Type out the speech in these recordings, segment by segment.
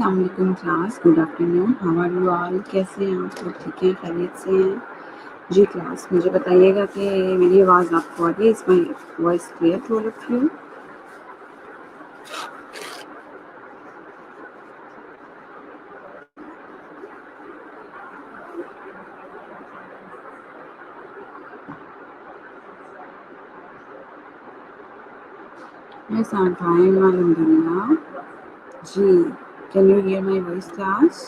अस्सलाम वालेकुम class, good afternoon, how are you all? कैसे हैं आप लोग? ठीक हैं, खैरियत से हैं? जी क्लास, मुझे बताइएगा कि मेरी आवाज़ आपको आ रही है? Is my voice clear to all of you? Yes, I'm fine, alhamdulillah. जी, can you hear my voice class?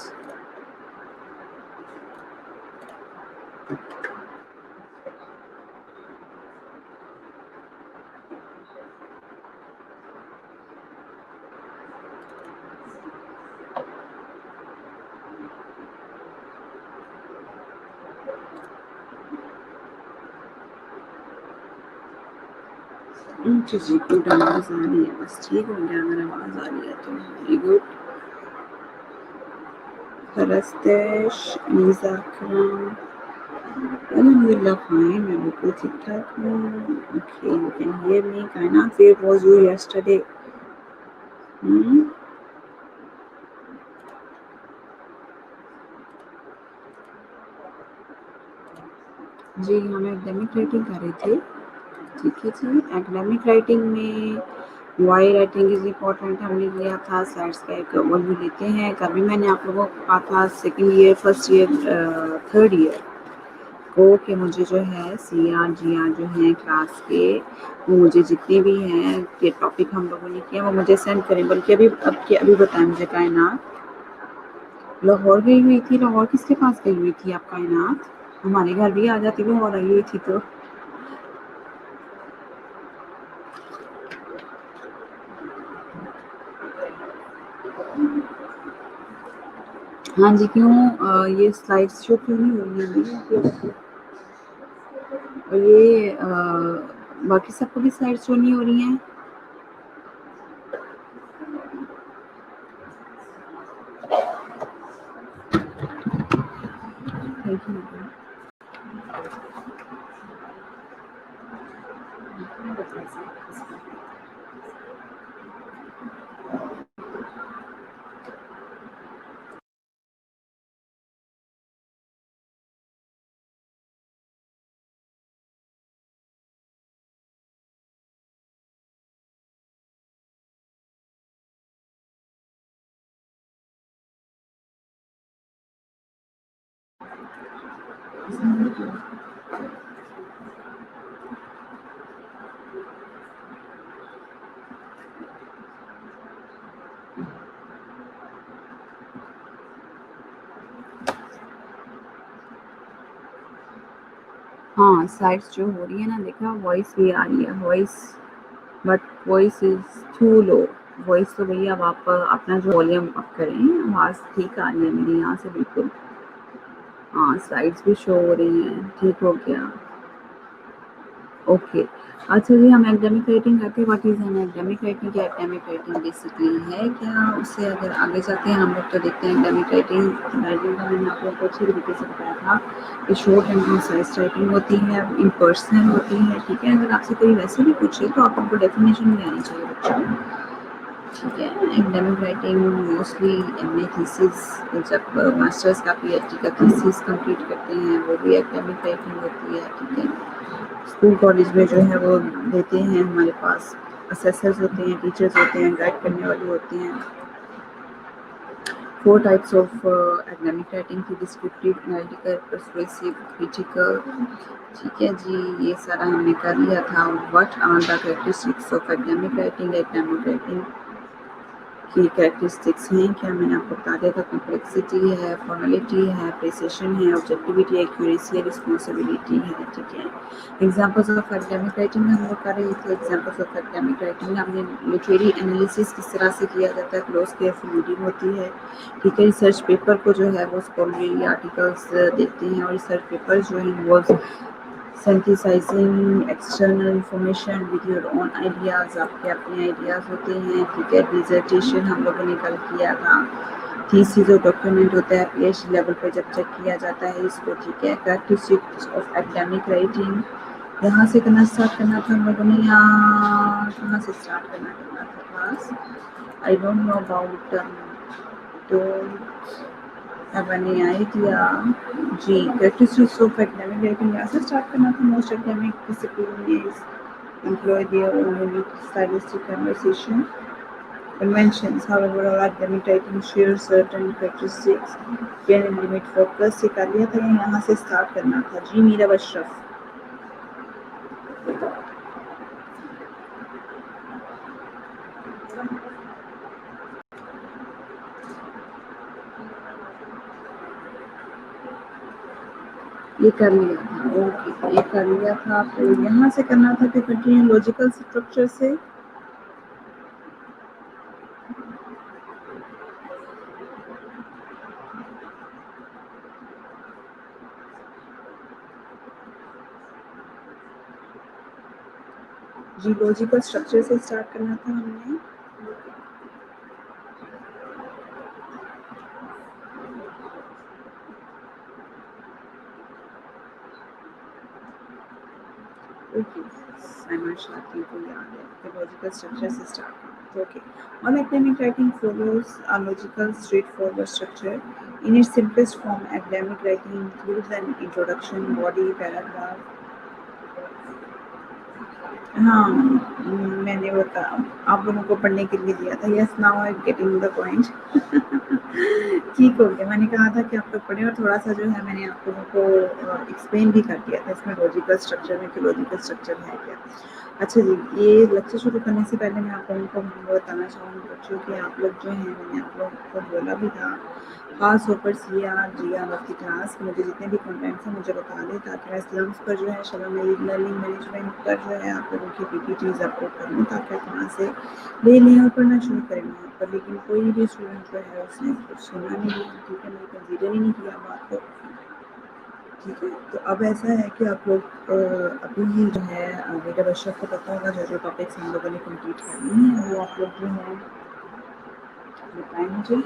जी, गुड, आवाज़ आ रही है, बस ठीक हो गया अगर आवाज़ आ रही है तो वेरी गुड। परस्तेश, मीज़ा अकरम, alhamdulillah fine, मैं बिल्कुल ठीक ठाक हूँ। Okay, you can hear me. कायनात, where was you yesterday? जी, हम एकेडमिक राइटिंग कर रहे थे। ठीक है जी, एकेडमिक राइटिंग में वाई राइटिंग इज़ इम्पॉर्टेंट हमने लिया था, स्लाइड्स का एक ओवरव्यू लेते हैं। कभी मैंने आप लोगों को कहा था second year, first year, third year को कि मुझे जो है CR GR जो हैं क्लास के, वो मुझे जितने भी हैं के टॉपिक हम लोगों ने किया वो मुझे सेंड करें। बल्कि अभी बताएं मुझे कायनात लाहौर गई हुई थी। लाहौर किसके पास गई हुई थी आप कायनात? हमारे घर भी आ जाती, वो और आई हुई थी तो। हाँ जी, क्यों ये स्लाइड्स शो क्यों नहीं हो रही है? और ये बाकी सबको भी स्लाइड्स शो नहीं हो रही हैं? Thank you. हाँ, स्लाइड्स जो हो रही है ना, देखा वॉइस भी आ रही है, voice but voice is too low. Voice तो भैया अब आप अपना जो वॉल्यूम अप करें, आवाज़ ठीक आ रही है मेरी यहाँ से बिल्कुल। हाँ, स्लाइड्स भी शो हो रही हैं, ठीक हो गया। ओके, अच्छा जी, हम एकेडमिक राइटिंग करते हैं। What is an academic writing? Academic writing basically है क्या? उससे अगर आगे जाते हैं हम लोग तो देखते हैं एकेडमिक राइटिंग का मैंने आप लोगों को अच्छी तरीके से बताया था कि शॉर्ट एंड कंसाइज राइटिंग होती है, इम्पर्सनल होती है। ठीक है, अगर आपसे कोई वैसे भी पूछे तो आप उनको डेफिनेशन भी आनी चाहिए बच्चों। ठीक है, academic writing mostly MA thesis, जब मास्टर्स का PhD का थीसिस कंप्लीट करते हैं वो भी एकेडमिक राइटिंग होती है। ठीक है, स्कूल कॉलेज में जो है वो देते हैं, हमारे पास असेसर्स होते हैं, टीचर्स होते हैं, गाइड करने वाले होते हैं। 4 टाइप्स ऑफ एकेडमिक राइटिंग थी, डिस्क्रिप्टिव, एनालिटिकल, पर्सुएसिव, क्रिटिकल। ठीक है जी, ये सारा हमने कर लिया था। What are the characteristics of academic writing? Academic writing की कैरेक्टरिस्टिक्स हैं क्या, मैंने आपको बता दिया था। कॉम्प्लेक्सिटी है, फॉर्मेलिटी है, प्रिसिशन है, ऑब्जेक्टिविटी, एक्यूरेसी है, रिस्पॉन्सिबिलिटी है। ठीक है, एग्जांपल्स ऑफ एकेडमिक राइटिंग में हम लोग कर रहे थे। एग्जांपल्स ऑफ एकेडमिक राइटिंग में हमने लिटरेरी एनालिसिस किस तरह से किया जाता है, क्लोज केयरफुल रीडिंग होती है। ठीक है, रिसर्च पेपर को जो है वो स्कॉलरी आर्टिकल्स देखते हैं, और रिसर्च पेपर जो है वो synthesising external information with your own ideas, आपके अपने आइडियाज़ होते हैं। ठीक है, डिसर्टेशन हम लोगों ने कल किया था। थीसिस जो डॉक्यूमेंट होता है PhD लेवल पर जब चेक किया जाता है इसको। ठीक है, कैरेक्टरिस्टिक्स ऑफ एकेडमिक राइटिंग, यहाँ से करना स्टार्ट करना था हम लोगों ने, यहाँ कहाँ से स्टार्ट करना था class? I don't know about तो अब any idea ji characteristics of academic writing यहाँ से स्टार्ट करना था most academic discipline is employ their own unique stylistic conversation conventions however all academic writing shares certain characteristics can limit focus ये कर लिया था यहाँ से स्टार्ट करना था जी मीरा बशरफ ये कर लिया था ओके ये कर लिया था तो यहाँ से करना था कि कंटिन्यू लॉजिकल स्ट्रक्चर से जी लॉजिकल स्ट्रक्चर से स्टार्ट करना था हमने ओके साइमन शार्की को याद है कि लॉजिकल स्ट्रक्चर से स्टार्ट करना okay all academic writing follows a logical straightforward structure in its simplest form academic writing includes an introduction body paragraph हाँ मैंने बता आप लोगों को पढ़ने के लिए दिया था yes now I getting the point ठीक हो गया मैंने कहा था कि आप लोग पढ़ें और थोड़ा सा जो है मैंने आप लोगों को एक्सप्लेन भी कर दिया था इसमें लॉजिकल स्ट्रक्चर में कि लॉजिकल स्ट्रक्चर है क्या अच्छा जी ये लेक्चर शुरू करने से पहले मैं आप लोगों को बताना चाहूँगी बच्चों कि आप लोग जो हैं मैंने आप लोगों को बोला भी था खास तौर पर CR GR की क्लास मुझे जितने भी कंटेंट्स हैं मुझे बता दें ताकि मैं स्लम्स पर जो है शबा मेरी लर्निंग मैनेजमेंट पर जो है आप लोगों की PPTs अपलोड कर दूँ ताकि आप वहाँ से ले लें और पढ़ना शुरू करें वहाँ पर लेकिन कोई भी स्टूडेंट जो है उसने कुछ सुना नहीं ठीक है मैंने कंसीडर ही नहीं किया बात को ठीक है तो अब ऐसा है कि आप लोग अभी ही जो है मेरे बच्चों को पता होगा जो जो टॉपिक्स हम लोगों ने कंप्लीट करनी है वो आप लोग जो है बताएं मुझे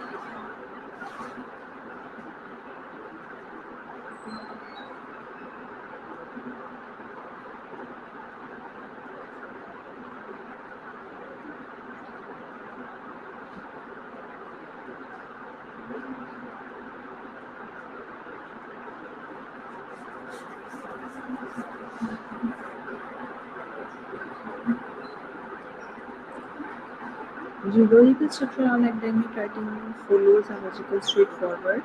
The logical structure on academic writing follows a logical straightforward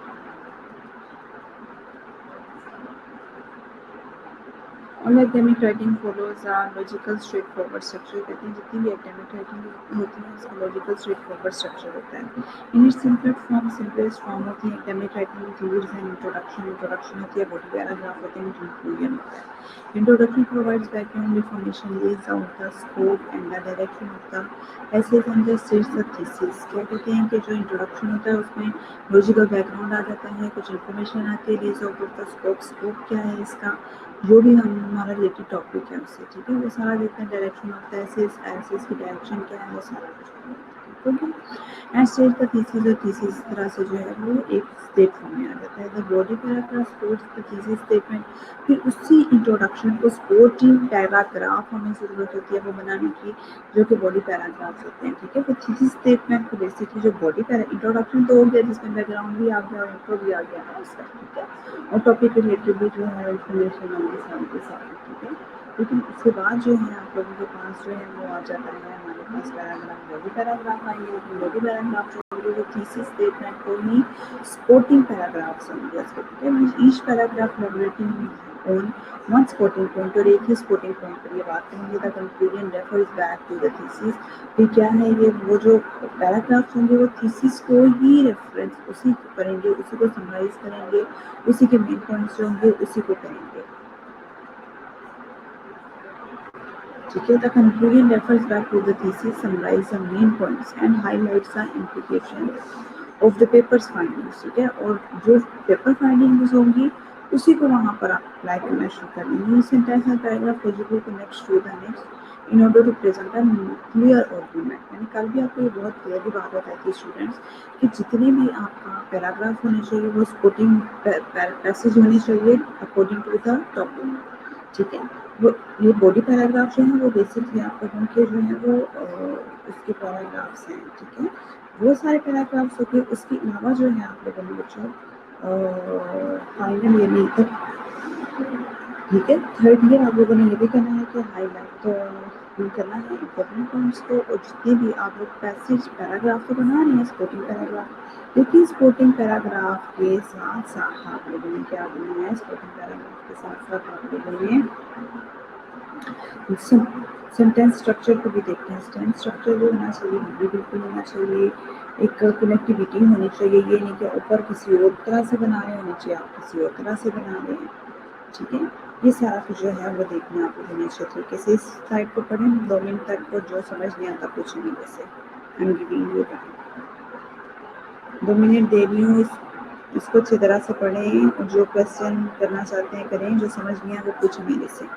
All academic writing follows a logical straightforward structure कहते हैं जितनी भी academic writing होती है उसका logical straightforward structure होता है in its simplest form होती है academic writing includes an introduction होती है body paragraph होते हैं conclusion होता है introduction provides background information lays out the scope and the direction of the essays and the states the thesis क्या कहते हैं कि जो introduction होता है उसमें logical background आ जाता है कुछ information आती है lays out of the scope क्या है इसका जो भी हम हमारा रिलेटेड टॉपिक है उससे ठीक है वो सारा देखते हैं डायरेक्शन ऑफ द एसेस की डायरेक्शन क्या है वो सारा कुछ okay and state the thesis और थीसिस इस तरह से जो है वो एक स्टेट फॉर्म में आ जाता है the body paragraph supports the thesis statement फिर उसी इंट्रोडक्शन को सपोर्टिंग पैराग्राफ हमें ज़रूरत होती है वो बनाने की जो कि बॉडी पैराग्राफ्स होते हैं ठीक है तो थीसिस स्टेटमेंट को बेसिकली जो बॉडी इंट्रोडक्शन तो हो गया जिसमें बैकग्राउंड भी आ गया और इंट्रो भी आ गया है उसका ठीक है और टॉपिक रिलेटेड भी जो है इन्फॉर्मेशन होंगी सारी के सारी ठीक है लेकिन उसके बाद जो है आप लोगों के पास जो है वो आ जाता है हमारे पास पैराग्राफ बॉडी पैराग्राफ आएंगे लेकिन बॉडी पैराग्राफ जो होंगे वो थीसिस स्टेटमेंट को ही सपोर्टिंग पैराग्राफ्स होंगे उसके ठीक है each paragraph relating on one supporting point और एक ही सपोर्टिंग पॉइंट पर ये बात करेंगे the conclusion refers back to the thesis फिर क्या है ये वो जो पैराग्राफ्स होंगे वो थीसिस को ही रेफरेंस उसी को करेंगे उसी को समराइज करेंगे उसी के मेन पॉइंट्स जो होंगे उसी को करेंगे ठीक है the conclusion refers back to the thesis summarise the main points and highlights the implications of the paper's findings ठीक है और जो पेपर फाइंडिंग्स होंगी उसी को वहाँ पर आप अप्लाई करना शुरू कर देंगे sentence and paragraph logical connects to the next in order to present a clear argument मैंने कल भी आपको ये बहुत क्लियरली बात बताई थी स्टूडेंट्स कि जितने भी आपका पैराग्राफ होने चाहिए वो सपोर्टिंग पैसेज होने चाहिए अकॉर्डिंग टू द टॉपिक ठीक है वो ये बॉडी पैराग्राफ जो है वो बेसिकली आप लोगों के जो है वो उसके पैराग्राफ्स हैं ठीक है वो सारे पैराग्राफ्स हो गए। उसके अलावा जो है आप लोगों ने बच्चों फाइनल ईयर में, ठीक है, थर्ड ईयर आप लोगों ने ये भी करना है कि हाईलाइट तो करना है इम्पोर्टेंट पॉइंट्स को, और जितने भी आप लोग पैसेज पैराग्राफ तो बना रहे हैं स्पोर्टिंग पैराग्राफ, लेकिन स्पोर्टिंग पैराग्राफ के साथ साथ आप लोगों ने क्या करना है, स्पोर्टिंग पैराग्राफ के साथ साथ आप लोगों ने सेंटेंस स्ट्रक्चर को भी देखते हैं। सेंटेंस स्ट्रक्चर जो होना चाहिए वो भी बिल्कुल होना चाहिए, एक कनेक्टिविटी होनी चाहिए। ये नहीं कि ऊपर किसी और तरह से बना रहे हैं, नीचे आप किसी और तरह से बना रहे हैं, ठीक है। ये सारा कुछ जो है वो देखना आपको होने अच्छे तरीके से। इस साइड को पढ़ें 2 मिनट तक, को जो समझ नहीं आता पूछें मेरे से। I am giving you time, 2 minute दे रही हूँ। इसको अच्छी तरह से पढ़ें और जो क्वेश्चन करना चाहते हैं करें, जो समझ नहीं आया वो पूछें मेरे से।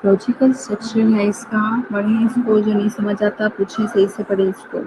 लॉजिकल स्ट्रक्चर है इसका, पढ़ें इसको, जो नहीं समझ आता पूछें, सही से पढ़ें इसको।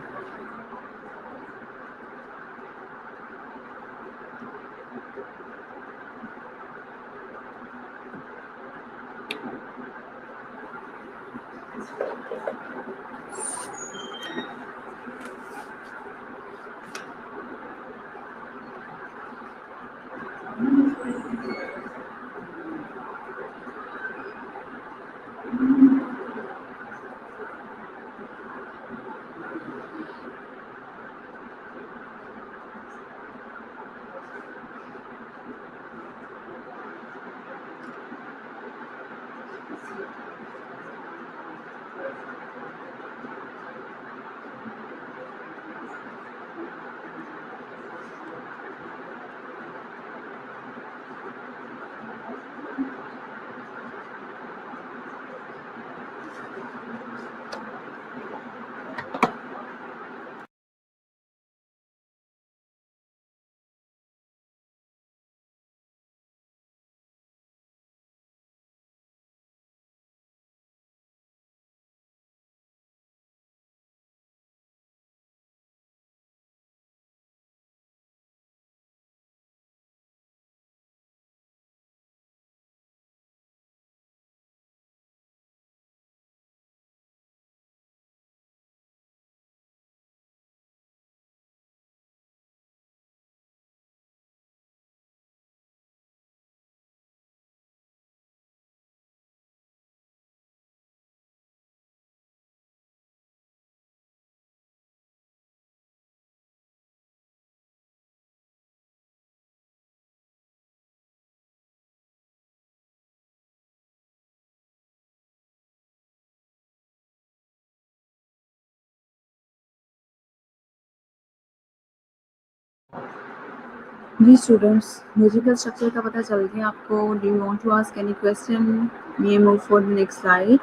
जी स्टूडेंट्स, म्यूजिकल स्ट्रक्चर का पता चल गया आपको। Do you want to ask any question? May move for the next slide.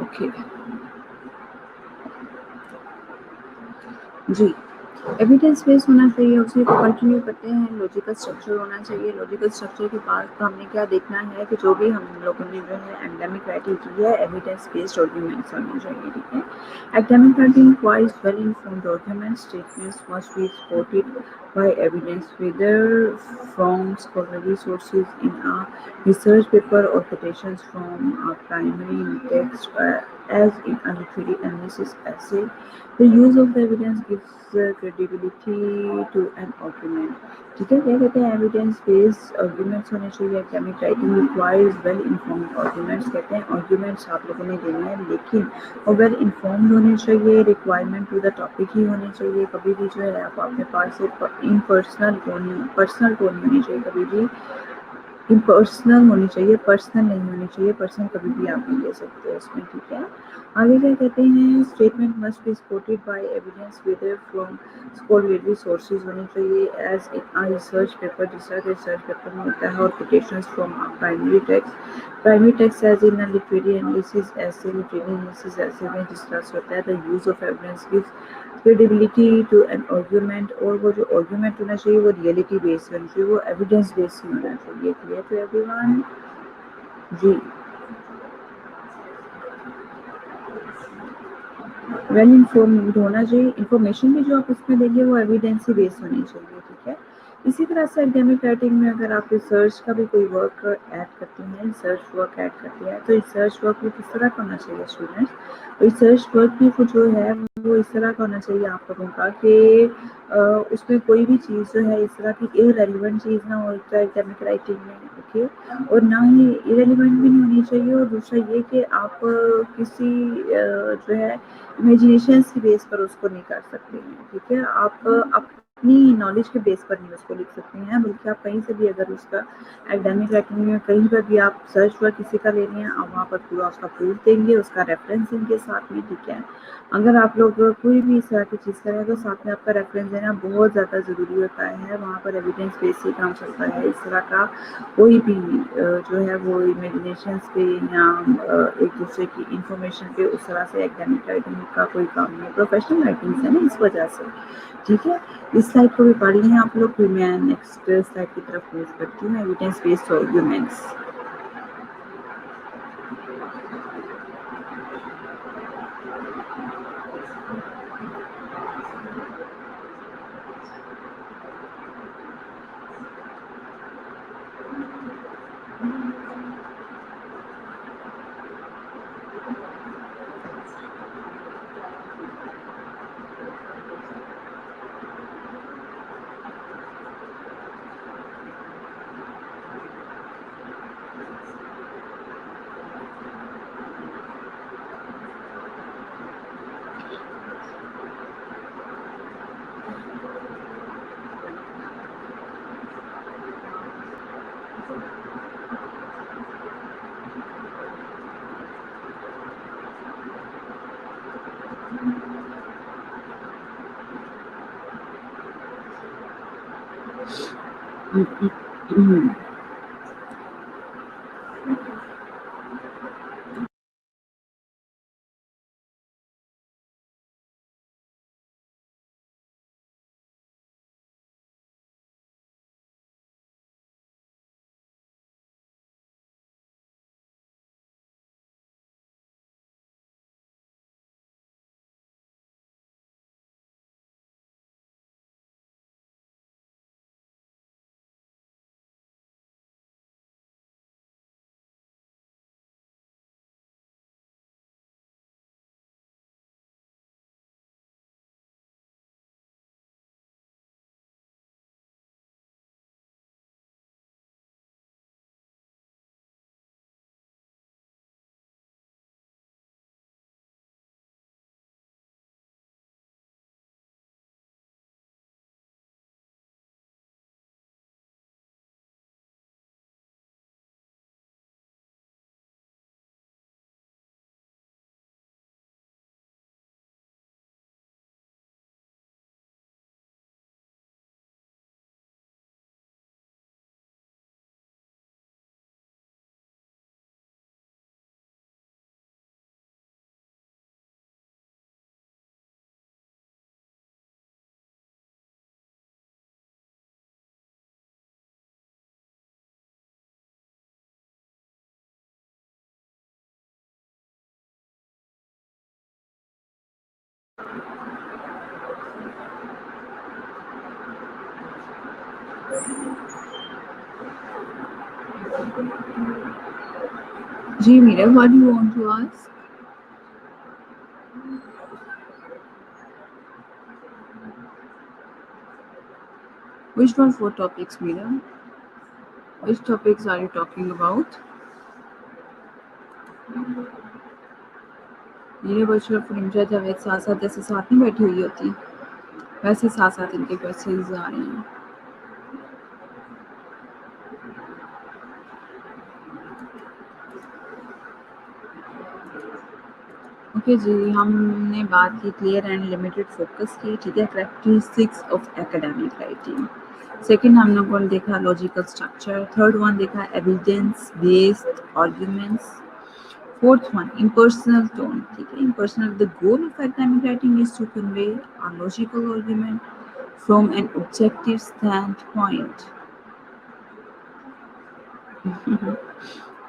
Okay जी, एविडेंस बेस होना चाहिए, उसी को कंटिन्यू करते हैं। लॉजिकल स्ट्रक्चर होना चाहिए। लॉजिकल स्ट्रक्चर के बाद तो हमने क्या देखना है कि जो भी हम लोगों ने जो है एकेडमिक राइटिंग की है, एविडेंस बेस्ड आर्गुमेंट्स होने चाहिए, ठीक है। Academic writing requires well informed arguments, statements must be supported by evidence, whether from scholarly sources in a research paper or quotations from a primary text, as in a literary analysis essay. The use of the evidence gives credibility to an argument. ठीक है, क्या कहते हैं evidence based arguments होने चाहिए। Academic writing requires well informed arguments, कहते हैं arguments आप लोगों ने देने हैं लेकिन और वेल इन्फॉर्म्ड होने चाहिए। रिक्वायरमेंट टू द टॉपिक ही होने चाहिए। कभी भी जो है आप अपने पास से पर्सनल टोन होनी चाहिए, कभी भी इम्पर्सनल होनी चाहिए, पर्सनल नहीं होनी चाहिए। पर्सनल कभी भी आप नहीं ले सकते उसमें, ठीक है। आगे क्या कहते हैं, statement must be supported by evidence whether from scholarly sources होनी चाहिए, as in a research paper, जिस तरह के रिसर्च पेपर में होता है, और quotations from a primary text as in a literary analysis ऐसे, लिटरेरी एनालिसिस ऐसे में जिस तरह से होता है। The use of evidence gives credibility to an argument, और वो जो आर्गुमेंट होना चाहिए वो रियलिटी बेस्ड होना चाहिए, वो एविडेंस बेस्ड होना चाहिए। Clear to everyone? जी, वेल इन्फॉर्म्ड होना चाहिए। इन्फॉर्मेशन भी जो आप उसमें देंगे वो एविडेंस ही बेस्ड होनी चाहिए, ठीक है। इसी तरह से एकेडमिक राइटिंग में अगर आप रिसर्च का भी कोई वर्क ऐड करते हैं, रिसर्च वर्क ऐड करते हैं, तो रिसर्च वर्क भी किस तरह का होना चाहिए स्टूडेंट्स? रिसर्च वर्क भी जो है वो इस तरह का होना चाहिए आप लोगों का कि उसमें कोई भी चीज़ जो है इस तरह की इररेलेवेंट चीज़ ना हो एकेडमिक राइटिंग में, ओके। और ना ही इररेलेवेंट भी नहीं होनी चाहिए, और दूसरा ये कि आप किसी जो है इमेजिनेशंस की बेस पर उसको नहीं कर सकते हैं, ठीक है। आप अपनी नॉलेज के बेस पर नहीं उसको लिख सकते हैं, बल्कि आप कहीं से भी अगर उसका एकेडमिक राइटिंग में कहीं पर भी आप सर्च पर किसी का ले रहे हैं, आप वहाँ पर पूरा उसका प्रूफ देंगे, उसका रेफरेंस देंगे साथ में, ठीक है। अगर आप लोग कोई भी इस तरह की चीज़ करें तो साथ में आपका रेफरेंस देना बहुत ज़्यादा ज़रूरी होता है। वहाँ पर एविडेंस बेस से काम चलता है। इस तरह का कोई भी जो है वो इमेजिनेशंस पे या एक दूसरे की इंफॉर्मेशन पे उस तरह से एकेडमिक राइटिंग का कोई काम नहीं है। प्रोफेशनल राइटिंग है ना, इस वजह से, ठीक है। इस स्लाइड को भी पढ़ लें आप लोग, फिर मैं नेक्स्ट स्लाइड की तरफ मूव करती हूँ, एविडेंस बेस्ड आर्गुमेंट्स। जी Mira, what do you want to ask? Which one for topics, Mira? Which topics are you talking about? मेरे वर्चुअल फ्रेंड जावेद साथ साथ जैसे साथ में बैठी हुई होती वैसे साथ साथ इनके क्वेश्चंस आ रहे हैं. ओके जी, हमने बात की क्लियर एंड लिमिटेड फोकस की. ठीक है, characteristics of academic writing. Second हम लोगों ने देखा लॉजिकल स्ट्रक्चर. थर्ड वन देखा evidence based arguments. Fourth one impersonal tone. ठीक है, impersonal. The goal of academic writing is to convey a logical argument from an objective standpoint.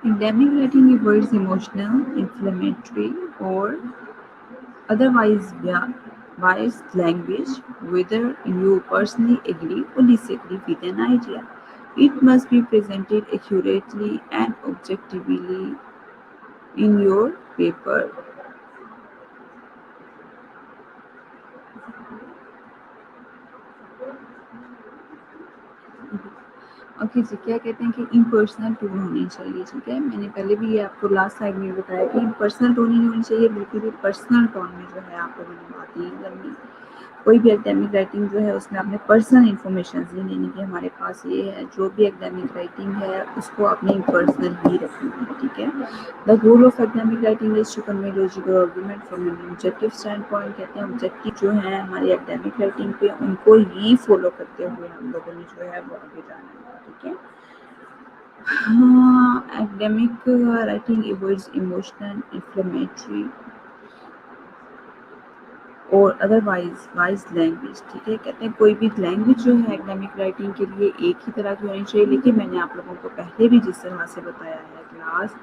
Academic writing avoids emotional, inflammatory, or otherwise biased language, whether you personally agree or disagree with an idea. It must be presented accurately and objectively in your paper. Okay जी, क्या कहते हैं कि impersonal tone होनी चाहिए. ठीक है, मैंने पहले भी ये आपको लास्ट टाइम में बताया कि इम्पर्सनल टोन ही होनी चाहिए, बिल्कुल भी पर्सनल टोन में जो है आप लोगों ने बात नहीं करनी. कोई भी एकेडमिक राइटिंग जो है उसमें आपने पर्सनल इन्फॉर्मेशन नहीं लेनी कि हमारे पास ये है. जो भी एकेडमिक राइटिंग है उसको आपने पर्सनल ही रखनी है. ठीक है, the goal of academic writing is to convey logical argument from an objective standpoint. कहते हैं ऑब्जेक्टिव जो है हमारी एकेडमिक राइटिंग पे उनको ही फॉलो करते हुए हम लोगों ने जो है वो आगे जाना है. ठीक है, academic writing avoids emotional, inflammatory और अदरवाइज वाइज लैंग्वेज. ठीक है, कहते हैं कोई भी लैंग्वेज जो है एकेडमिक राइटिंग के लिए एक ही तरह की होनी चाहिए. लेकिन मैंने आप लोगों को पहले भी जिस तरह से बताया है क्लास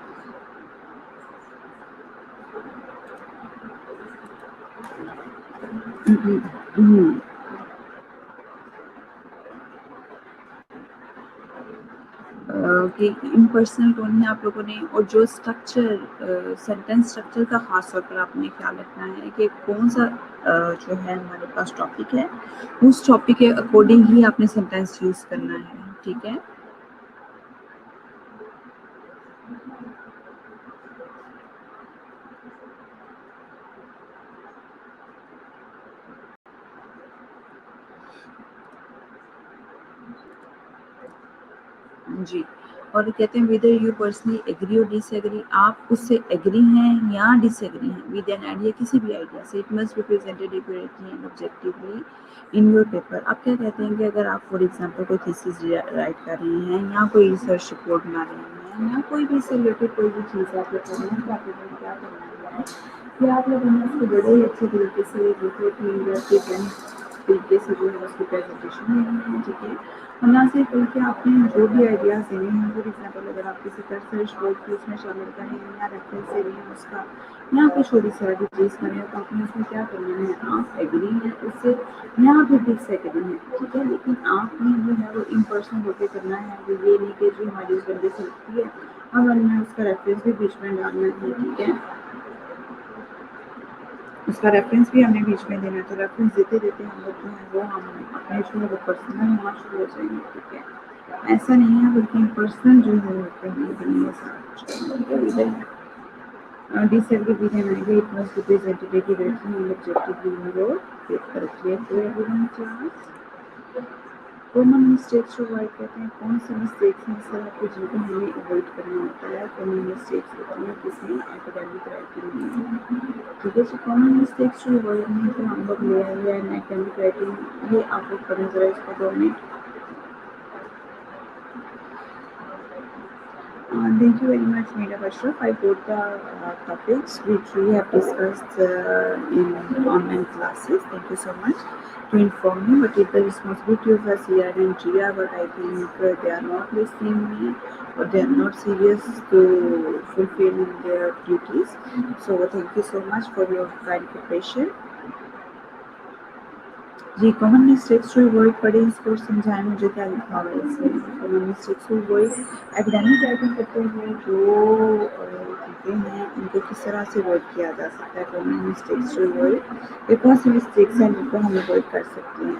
कि इम्पर्सनल टोन में आप लोगों ने और जो स्ट्रक्चर सेंटेंस स्ट्रक्चर का खास तौर पर आपने ख्याल रखना है कि कौन सा जो है हमारे पास टॉपिक है उस टॉपिक के अकॉर्डिंग ही आपने सेंटेंस यूज करना है. ठीक है, जी. और कहते हैं विदर यू पर्सनली एग्री और डिसएग्री, आप उससे एग्री हैं या डिसएग्री हैं विद एन आइडिया, किसी भी आइडिया से. It must be presented accurately and objectively in your paper. आप क्या कहते हैं कि अगर आप फॉर एग्जांपल कोई थीसिस राइट कर रहे हैं या कोई रिसर्च रिपोर्ट बना रहे हैं या कोई भी इससे रिलेटेड कोई भी चीज़ आप कर रहे हैं तो आप लोगों को क्या करना है कि आप लोगों ने उसको बड़े ही अच्छे तरीके से तरीके से जो है उसकी प्रेजेंटेशन देनी है. ठीक है, और ना सिर्फ बल्कि आपने जो भी आइडियाज़ देने हैं फॉर एग्जाम्पल अगर आप किसी रिसर्च वर्क की उसमें शामिल करें या रेफरेंस दे रहे हैं उसका या कुछ थोड़ी सी चीज़ करें तो आपने उसमें क्या करना है, आप एग्री हैं उससे या फिर डिसएग्री हैं. ठीक है, लेकिन आपने जो है वो इम्पर्सनल होकर करना है. तो ये नहीं कि जो हमारी उस बंदे से लगती है अब हमने उसका रेफरेंस भी बीच में डालना है. ठीक है, उसका रेफरेंस भी हमें बीच में देना है. तो रेफरेंस देते देते हम लोग जो है वो हम अपने जो है वो पर्सनल होना शुरू हो जाएंगे. ठीक है, ऐसा नहीं है बल्कि पर्सनल जो है डिसएग्री भी देना है. It must be presented accurately and objectively in your paper. Clear to everyone class? Common mistakes जो अवॉइड करते हैं, कौन सी मिस्टेक्स हैं सर आपको जिनको हमें अवॉइड करना होता है. कॉमन मिस्टेक्स होती हैं किसी एकेडमिक राइटिंग में. ठीक है, सो कॉमन मिस्टेक्स जो अवॉइड नहीं तो हम लोग ले आए हैं एकेडमिक राइटिंग. ये आप लोग करें जरा इसको 2 minute. Thank you very much, Meera Ashraf. I got the topics which we have discussed in online classes. Thank you so much to inform me. But it's the responsibility of us here and Jia, but I think they are not listening me or they are not serious to fulfill their duties. So thank you so much for your kind preparation. जी, common mistakes to avoid पढ़ें इसको समझाएँ मुझे क्या लिखा हुआ है इसमें? Common mistakes to avoid academic writing करते हुए जो चीज़ें हैं उनको किस तरह से अवॉइड किया जा सकता है? कॉमन मिस्टेक्स टू अवॉइड ये कौन सी मिस्टेक्स हैं जिनको हम अवॉइड कर सकते हैं?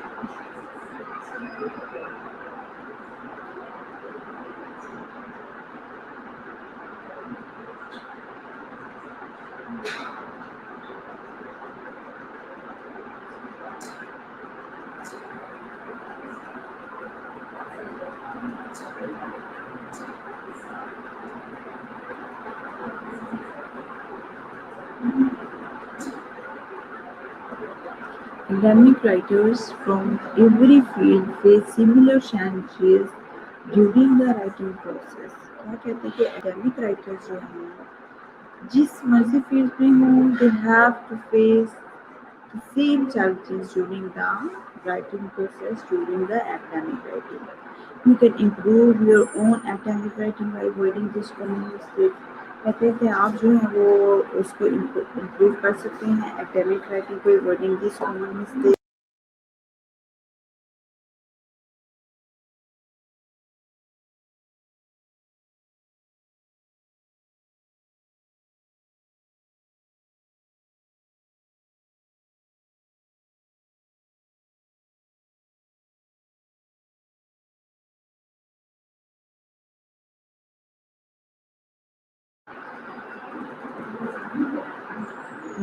Academic writers from every field face similar challenges during the writing process. क्या कहते हैं कि academic writers जो हैं जिस मर्जी फील्ड में हों they have to face the same challenges during the writing process during the academic writing. You can improve your own academic writing by avoiding this common mistakes. कहते हैं कि आप जो है वो उसको इम्प्रूव कर सकते हैं academic writing को avoiding this common mistakes.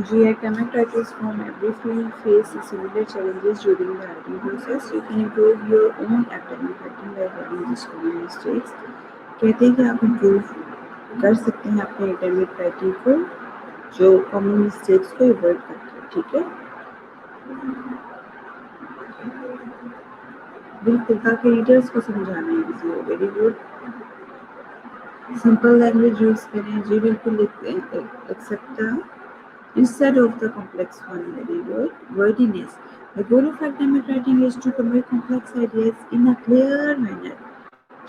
Ji, academic writers from every field face similar challenges during the writing process. You can improve your own academic writing by avoiding these common mistakes. कहते हैं कि आप improve कर सकते हैं अपने academic writing को जो कॉमन मिस्टेक्स को अवॉइड करके, ठीक है? बिल्कुल, ताकि रीडर्स को समझाना ईजी हो। Very good. Simple language use करें जी, बिल्कुल except the instead of the complex one. Very good. Wordiness. The goal of academic writing is to convey complex ideas in a clear manner.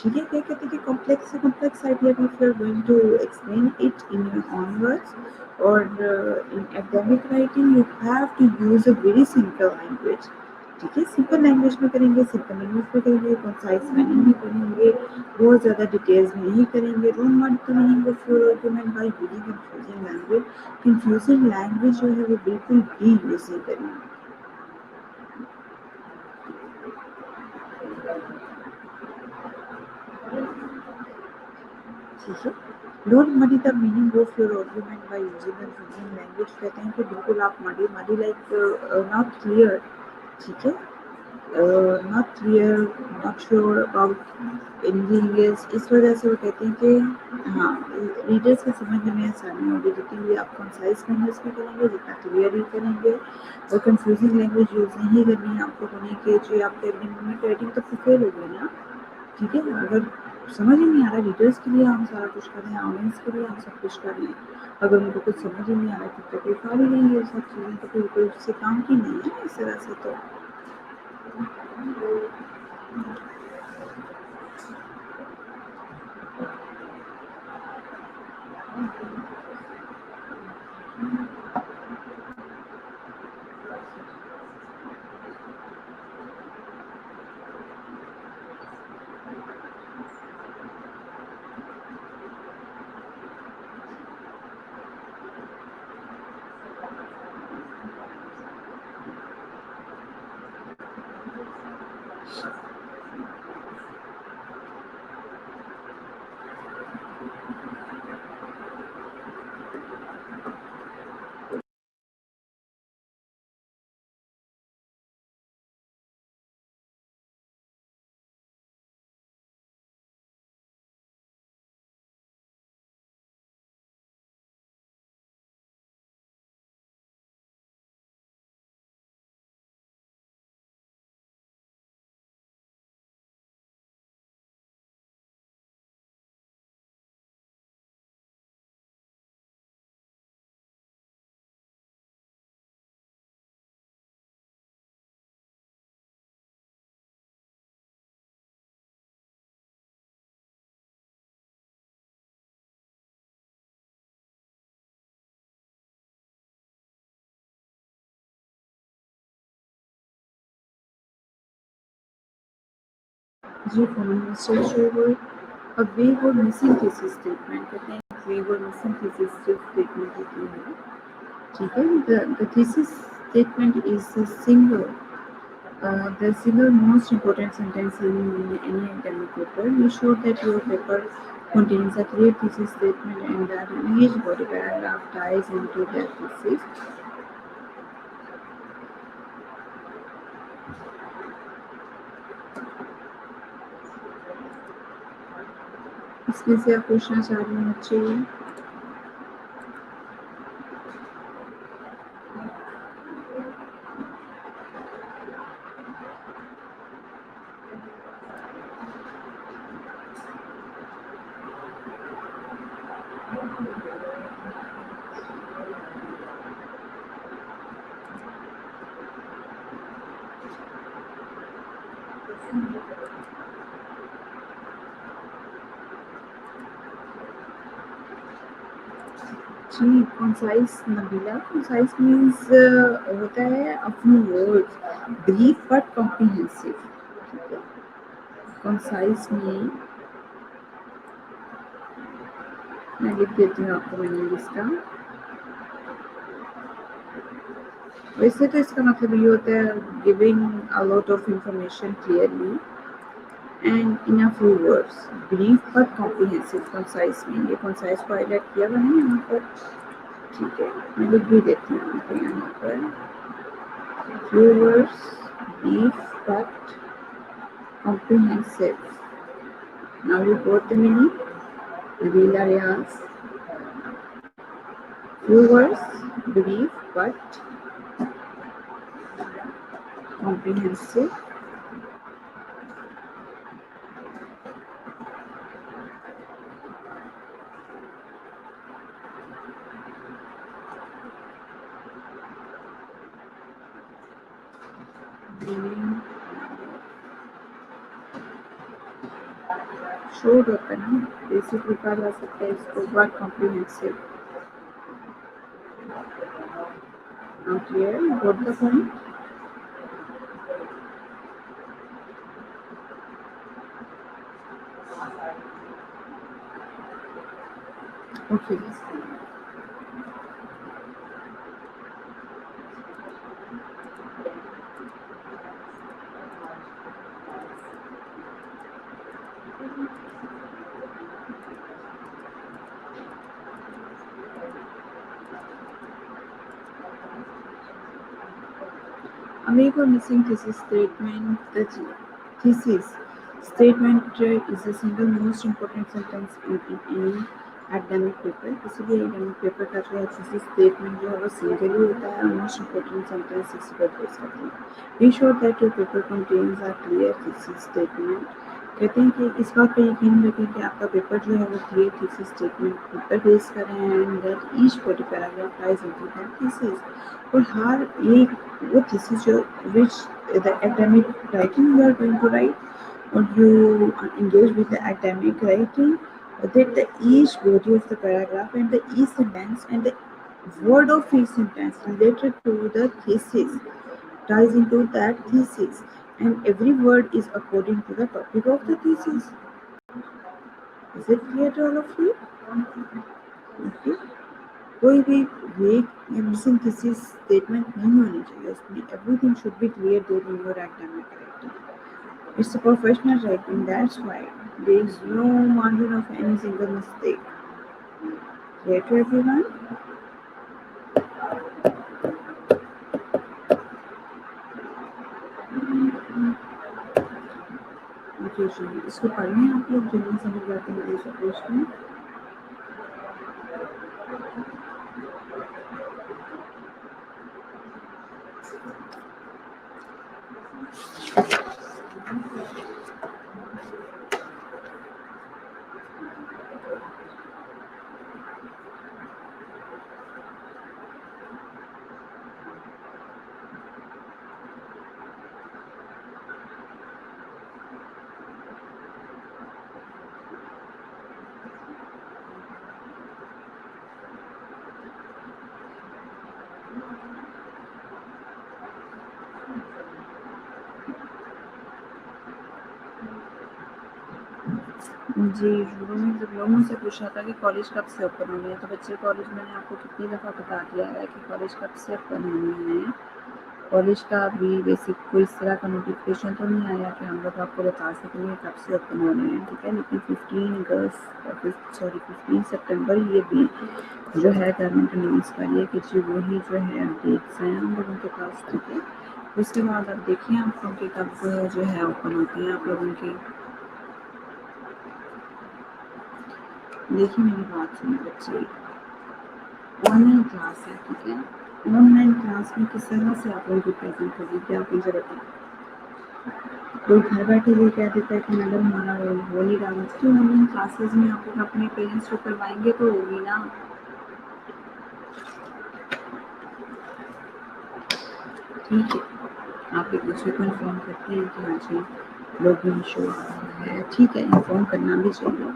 ठीक है, क्या कहते हैं कि कॉम्प्लेक्स से कॉम्प्लेक्स आइडिया भी फिर going to explain it in your own words और in academic writing you have to use a very simple language. ठीक है, सिंपल लैंग्वेज में करेंगे, सिंपल लैंग्वेज में करेंगे, कंसाइज मीनिंग में करेंगे, बहुत ज़्यादा डिटेल्स में नहीं करेंगे. Don't not the meaning of your argument by using confusing language. Confusing language जो है वो बिल्कुल भी यूज़ नहीं करेंगे. ठीक है, don't muddy the meaning of your argument by using confusing language. कहते हैं कि बिल्कुल आप muddy muddy like not clear. ठीक है, not clear, not sure about anything else. इस वजह से वो कहते हैं कि हाँ, रीडर्स को समझने में आसानी होगी जितनी आप कंसाइज लैंग्वेज में करेंगे, जितना क्लियर ही करेंगे और कंफ्यूजिंग लैंग्वेज यूज़ नहीं करनी है आपको. होने के जो आपके एकेडमिक राइटिंग तो फेल हो गई ना. ठीक है, अगर समझ ही नहीं आ रहा रीडर्स के लिए हम सारा कुछ कर रहे हैं, ऑडियंस के लिए हम सब कुछ कर रहे हैं, अगर उनको कुछ समझ ही नहीं आ रहा तो बेकार ही नहीं है सब चीज़ें, तो फिर कोई उससे काम की नहीं है इस तरह से. तो जी, mister शोवर, a wayward missing thesis statement कहते हैं, wayward missing thesis statement होती है, ठीक है. The thesis statement is the single most important sentence in any academic paper. You show that your paper contains a clear thesis statement and that each body paragraph ties into that thesis. इसमें से आप पूछना चाह रहे हैं बच्चे? जी, concise Nabila, concise means होता है a few words, brief but comprehensive. ठीक है. Concise में मैं लिख देती हूँ आपको मीनिंग इसका. वैसे तो इसका मतलब ये होता है giving a lot of information clearly and in a few words, brief but comprehensive. Concise में ये concise को हाईलाइट किया हुआ है यहाँ पर, ठीक है. मैं लिख भी देती हूँ आपको यहाँ पर, few words, brief but comprehensive. Now you got the meaning. Real areas. Few words, brief but comprehensive. Short होता है ना, बेसिक लिखा जा सकता है इसको, but comprehensive. Now clear, you got the point. Okay. Amigo missing thesis statement. The thesis statement is the single most important sentence in any academic paper. किसी भी academic paper का जो thesis statement जो है वो single ही होता है, most important sentence इसी पर बेस करती है. Be sure that your paper contains a clear thesis statement. कहते हैं कि इस बात पर यकीन रखें कि आपका पेपर जो है वो क्लियर थीसिस स्टेटमेंट पर बेस करें and that each body paragraph ties into that thesis. और हर एक वो थीसिस जो which the academic writing you are going to write, or you engage with the academic writing, that the each body of the paragraph and the each sentence and the word of each sentence related to the thesis ties into that thesis, and every word is according to the topic of the thesis. Is it clear to all of you? Okay. कोई भी वेग या missing thesis statement नहीं होनी चाहिए उसमें. Everything should be clear during your academic writing. It's a professional writing, that's why there is no margin of any single mistake. Clear to everyone? Okay, इसको पढ़ने आप लोग जल्दी समझ जाते हैं इस अप्रोच में. जी, शुरू में जब लोगों से पूछा था कि कॉलेज कब से ओपन होने हैं, तो बच्चे कॉलेज मैंने आपको कितनी दफ़ा बता दिया है कि कॉलेज कब से ओपन होने हैं। कॉलेज का अभी बेसिक कोई इस तरह का नोटिफिकेशन तो नहीं आया कि हम लोग आपको बता सकेंगे कब से ओपन होने हैं, ठीक है। लेकिन 15 सितंबर ये भी जो है गवर्नमेंट अनाउंस कर रही है कि जी वही जो है डेट्स हैं हम लोगों के पास, ठीक है। उसके बाद अब देखिए आप लोग के कब जो है ओपन होती हैं आप लोगों की। देखिए मेरी बात सुनिए बच्चे, ऑनलाइन क्लास है, ठीक है। ऑनलाइन क्लास में किस तरह से आप लोगों की प्रेजेंट होगी क्या आप मुझे बताएं। कोई घर बैठे ये कह देता है कि मैडम हमारा हो नहीं रहा, तो ऑनलाइन क्लासेस में आप लोग अपने पेरेंट्स को करवाएंगे तो होगी ना, ठीक है। आप एक दूसरे को इन्फॉर्म करते हैं कि हाँ जी लोग भी शो आ रहा है, ठीक है, इन्फॉर्म करना भी चाहिए।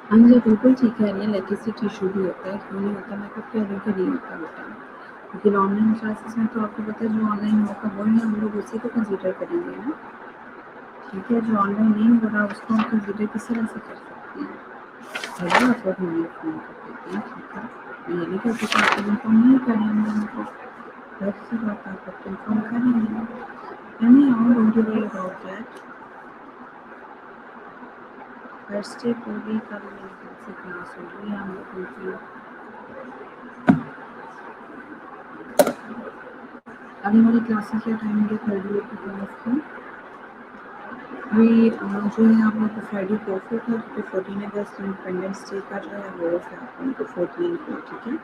हाँ जी, बिल्कुल ठीक कह रही हैं, इलेक्ट्रिसिटी इशू भी होता है, क्यों नहीं होता, मैं कब कह रही हूँ कि नहीं होता बेटा। लेकिन ऑनलाइन क्लासेस में तो आपको पता है जो ऑनलाइन होगा वही हम लोग उसी को कंसीडर करेंगे ना, ठीक है। जो ऑनलाइन नहीं हो रहा उसको हम कंसीडर किस तरह से कर सकते हैं। चलिए आप लोग हमें फ़ोन कर देते हैं, ठीक है। मैं ये नहीं कहती कि आप लोग इन्फॉर्म नहीं करें हम लोगों को, बहुत सी बात आप लोग इन्फॉर्म करें, any how don't worry about that. Thursday को भी कल मेरे ख्याल से क्लास होगी हम लोगों की। अभी हमारी क्लासेस क्या टाइम है थर्ड ईयर की क्लास की। अभी जो है आप लोग को फ्राइडे को ऑफ होगा, तो 14 अगस्त इंडिपेंडेंस डे का जो है वो ऑफ है आप लोगों को 14 को, ठीक है।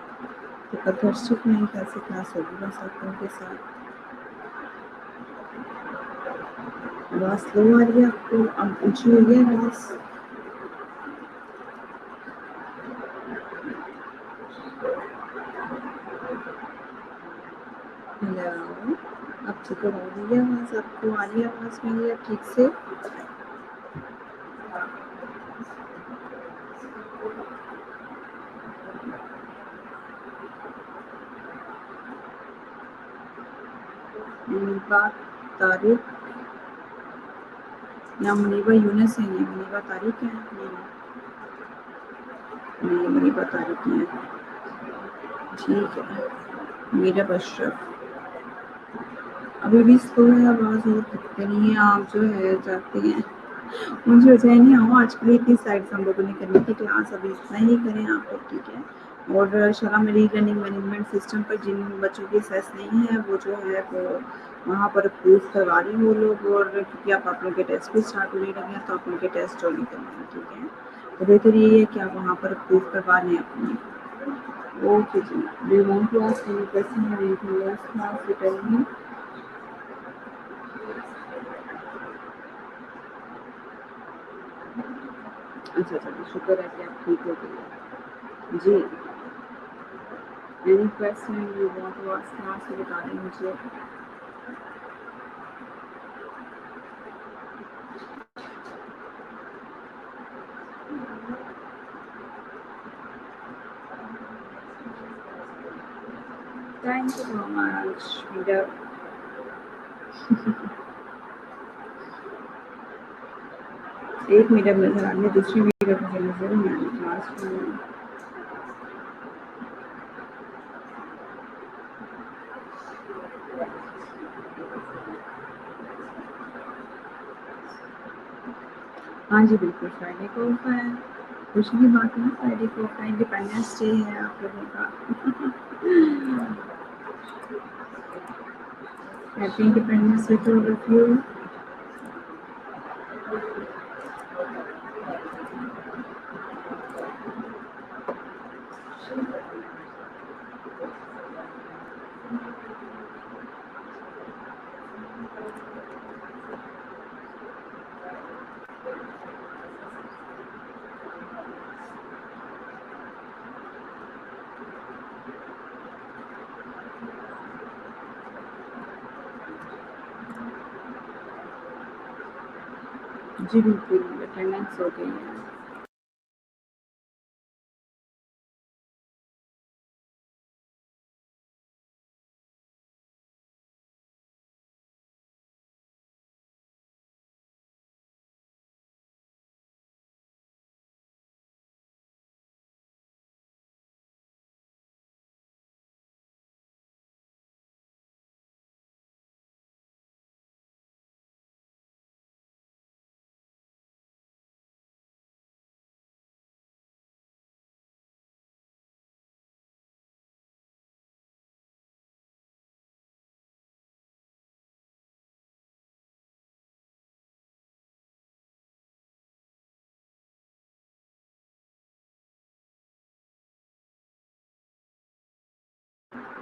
तो कल थर्सडे को मेरी ख्याल से क्लास होगी बस आप लोगों के साथ। आवाज़ स्लो आ रही है आपको, अब ऊँची हुई है आवाज़। हेलो, अब ठीक हो रही है आवाज़, आपको आ रही है आवाज़ मेरी अब ठीक से। मुनीबा तारिक या मुनीबा यूनिस है, ये मुनीबा तारिक है, नहीं मुनीबा तारिक नहीं है, ठीक है। मीरा अशरफ अभी भी स्लो है आवाज़, और दिखते नहीं है, आप जो है जाते हैं मुझे हो जाए नहीं आओ आज के लिए इतनी स्लाइड्स हम लोगों ने करनी थी क्लास अभी इतना ही करें आप लोग ठीक है। और शरा मेरी लर्निंग मैनेजमेंट सिस्टम पर जिन बच्चों की सेस नहीं है वो जो है वो वहाँ पर अप्रूव करवा रही हैं वो लोग। और क्योंकि आप लोगों के टेस्ट भी स्टार्ट होने लगे हैं तो आप उनके टेस्ट जो नहीं करवाना है ठीक है। तो बेहतर ये है कि आप वहाँ पर अप्रूव करवा लें अपनी। ओके जी, do you want to ask any question और anything else class you tell me? अच्छा चलिए शुक्र है कि आप ठीक हो गए जी। Any question you want to ask class तो बता दें मुझे। थैंक यू सो मच मीडिया। एक मीडियम नजर आ रही है दूसरी मीडियम मुझे नजर नहीं आ रही क्लास में। हाँ जी बिल्कुल फ्राइडे को ऑफ है। कुछ भी बात है फ्राइडे को ऑफ है इंडिपेंडेंस डे है आप लोगों का। Happy independence day to all of you. जी बिल्कुल अटेंडेंस हो गई है।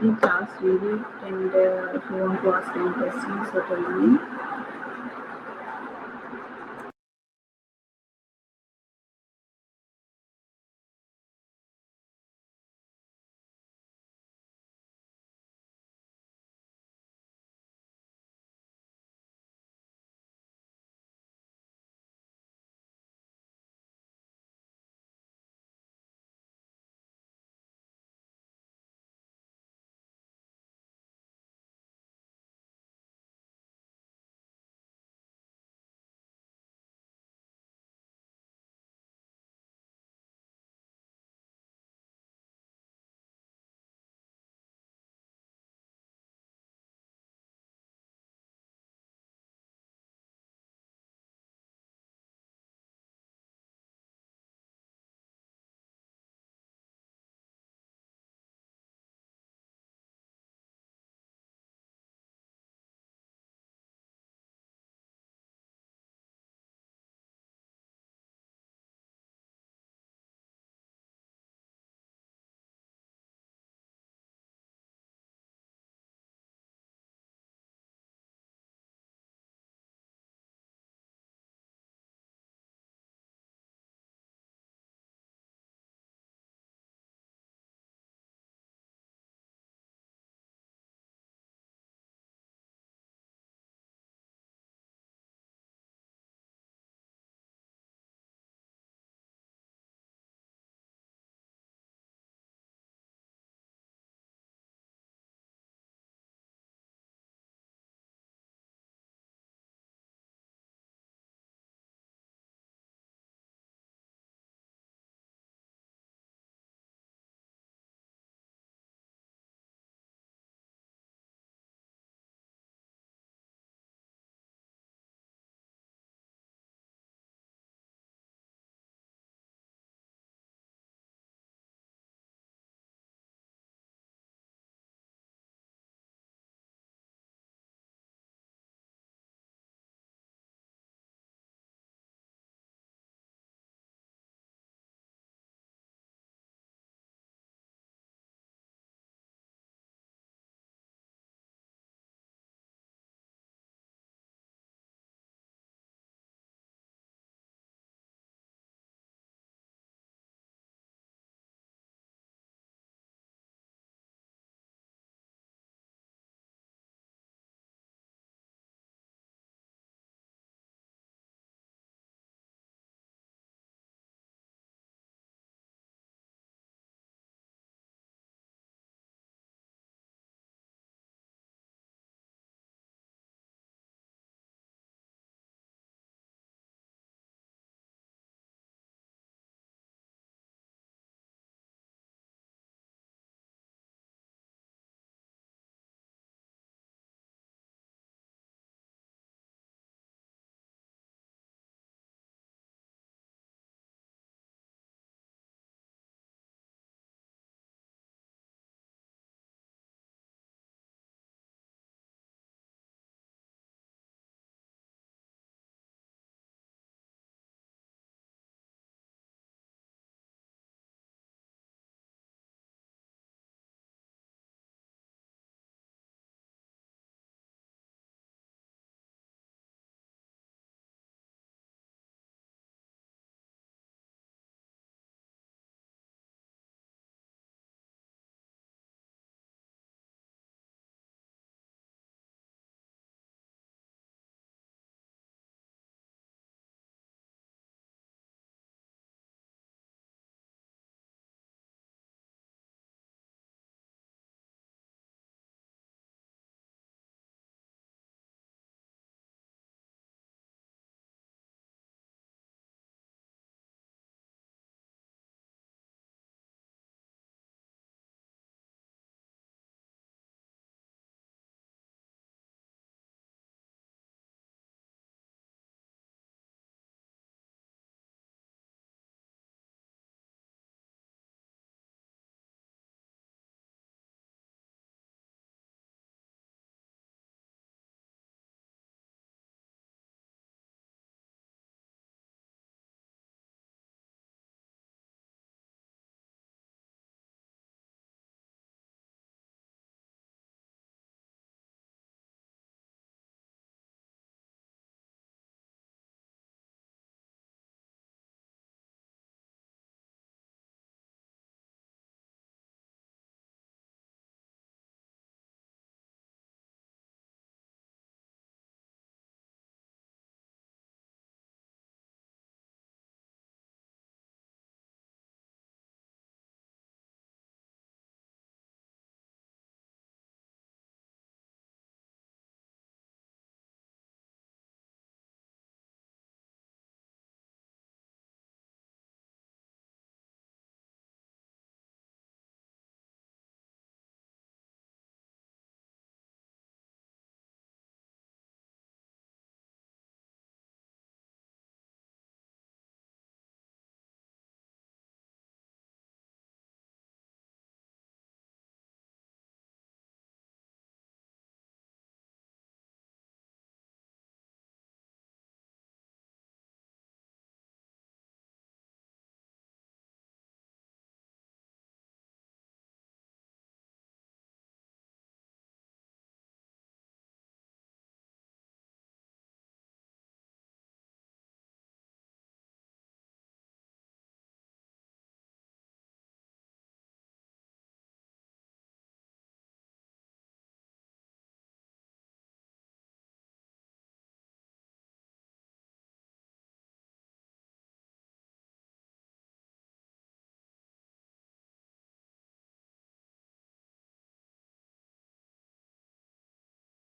In class really and if you want to ask any questions so tell me.